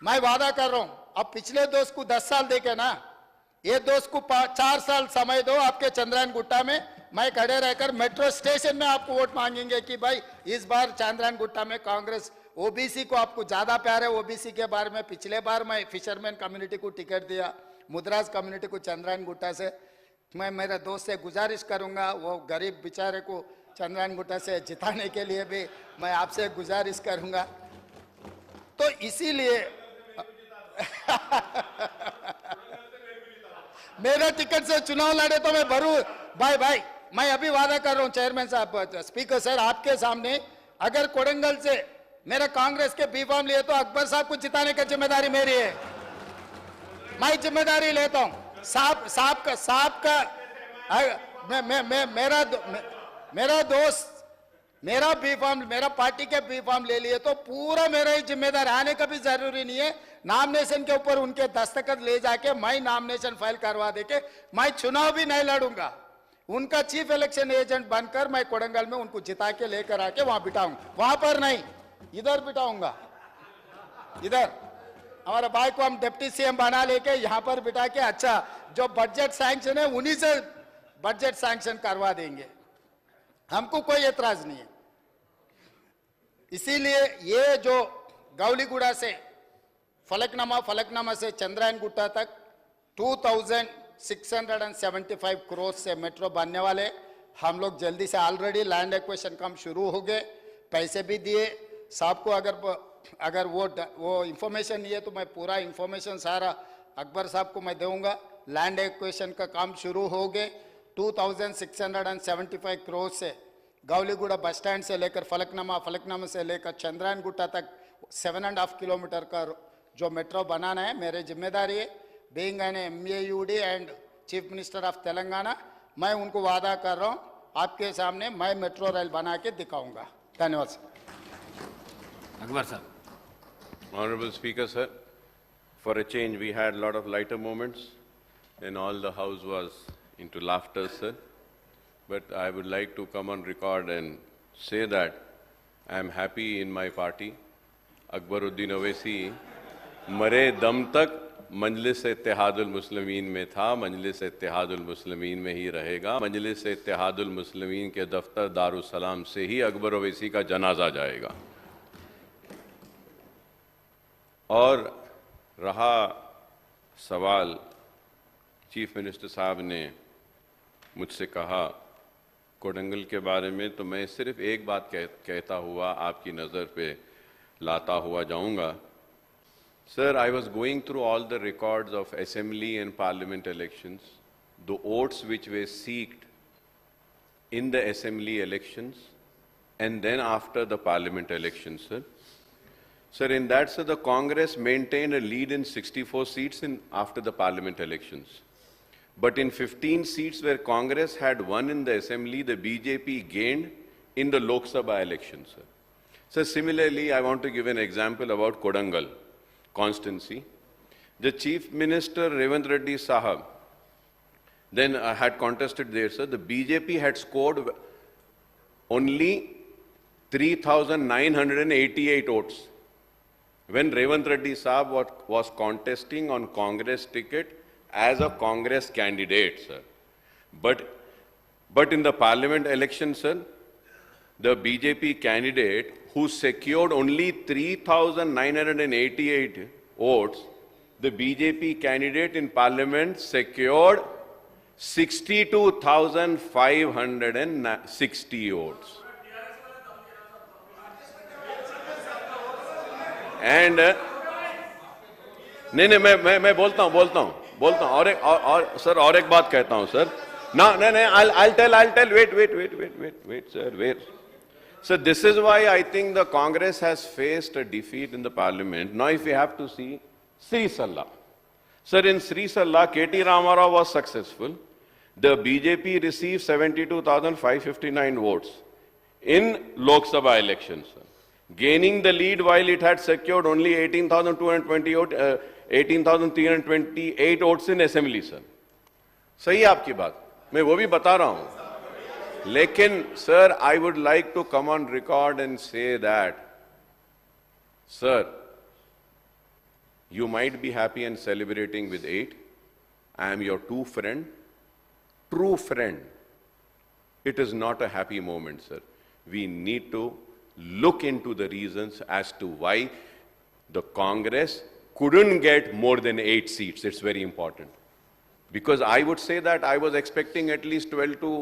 मैं वादा कर रहा हूं, अब पिछले दोस्त को 10 साल देके ना, ये दोस्त को 4 साल समय दो आपके चंद्रायन गुट्टा में, मैं खड़े रहकर मेट्रो स्टेशन में आपको वोट मांगेंगे कि भाई इस बार चंद्रायन गुट्टा में कांग्रेस, ओबीसी को आपको ज्यादा प्यार है। ओबीसी के बारे में पिछले बार मैं फिशरमैन कम्युनिटी को टिकट दिया, मुद्राज कम्युनिटी को चंद्रायन गुट्टा से। मैं मेरे दोस्त से गुजारिश करूंगा, वो गरीब बेचारे को चंद्रायन गुट्टा से जिताने के लिए भी मैं आपसे गुजारिश करूंगा। तो इसीलिए मेरे टिकट से चुनाव लड़े तो मैं भरू भाई, मैं अभी वादा कर रहा हूं चेयरमैन साहब, स्पीकर सर, आपके सामने, अगर कोडंगल से मेरा कांग्रेस के बी फॉर्म लिए तो अकबर साहब को जिताने की जिम्मेदारी मेरी है, मैं जिम्मेदारी लेता हूं। साहब का मेरा दोस्त मेरा बी फॉर्म, मेरा पार्टी के बी फॉर्म ले लिए तो पूरा मेरा ही जिम्मेदार, आने का भी जरूरी नहीं है। नॉमिनेशन के ऊपर उनके दस्तखत ले जाके मैं नॉमिनेशन फाइल करवा देके मैं चुनाव भी नहीं लड़ूंगा। उनका चीफ इलेक्शन एजेंट बनकर मैं कोडंगल में उनको जिता के लेकर आके वहां बिठाऊंगा, वहां पर नहीं, इधर बिठाऊंगा। इधर हमारे भाई को हम डिप्टी सीएम बना लेके यहाँ पर बिठा के, अच्छा जो बजट सैंक्शन है उन्हीं से बजट सैंक्शन करवा देंगे, हमको कोई एतराज नहीं है। इसीलिए ये जो गौलीगुड़ा से फलकनामा से चंद्रायन गुट्टा तक 2675 करोड़ से मेट्रो बनने वाले। हम लोग जल्दी से, ऑलरेडी लैंड एक्विजिशन काम शुरू हो गए, पैसे भी दिए साहब को। अगर वो इंफॉर्मेशन नहीं है तो मैं पूरा इंफॉर्मेशन सारा अकबर साहब को मैं दूंगा। लैंड एक्विजिशन का काम शुरू हो गए। 2675 करोड़ से गौलीगुड़ा बस स्टैंड से लेकर फलकनामा से लेकर चंद्रायन गुट्टा तक 7.5 किलोमीटर का जो मेट्रो बनाना है, मेरी जिम्मेदारी है। Being an MAUD and chief minister of Telangana, मैं उनको वादा कर रहा हूं आपके सामने, मैं मेट्रो रेल बना के दिखाऊंगा। धन्यवाद सर। अकबर साहब। Honorable Speaker, sir, for a change we had a lot of lighter moments and all the house was into laughter, sir. But I would like to come on record and say that I am happy in my party. Akbaruddin Owaisi मरे दम तक मजलिस-ए-इत्तेहादुल मुस्लिमीन में था, मजलिस-ए-इत्तेहादुल मुस्लिमीन में ही रहेगा। मजलिस-ए-इत्तेहादुल मुस्लिमीन के दफ्तर Darussalam से ही अकबर ओवैसी का जनाजा जाएगा। और रहा सवाल, चीफ मिनिस्टर साहब ने मुझसे कहा कोडंगल के बारे में, तो मैं सिर्फ एक बात कहता हुआ आपकी नज़र पे लाता हुआ जाऊंगा। Sir, I was going through all the records of assembly and parliament elections, the votes which were seeked in the assembly elections and then after the parliament elections, sir. Sir, in that, sir, the Congress maintained a lead in 64 seats after the parliament elections. But in 15 seats where Congress had won in the assembly, the BJP gained in the Lok Sabha elections, sir. So similarly, I want to give an example about Kodangal constituency. The Chief Minister Revant Reddy Sahab then had contested there, sir. The BJP had scored only 3,988 votes when Revant Reddy Sahab was contesting on Congress ticket as a Congress candidate, sir. But in the parliament election, sir, the BJP candidate who secured only 3,988 votes, the BJP candidate in parliament secured 62,560 votes. And नहीं मैं बोलता हूँ और sir और एक बात कहता हूँ सर नहीं I'll tell wait sir wait. So this is why I think the Congress has faced a defeat in the parliament. Now if we have to see Sri Salla. Sir, in Sri Salla, KT Ramarao was successful. The BJP received 72,559 votes in Lok Sabha elections, sir, gaining the lead while it had secured only 18,328 votes in assembly, sir. सही है आपकी बात, मैं वो भी बता रहा हूं. लेकिन sir, I would like to come on record and say that, sir, You might be happy and celebrating with 8. I am your true friend. It is not a happy moment, sir. We need to look into the reasons as to why the Congress couldn't get more than 8 seats. It's very important. Because I would say that I was expecting at least 12 to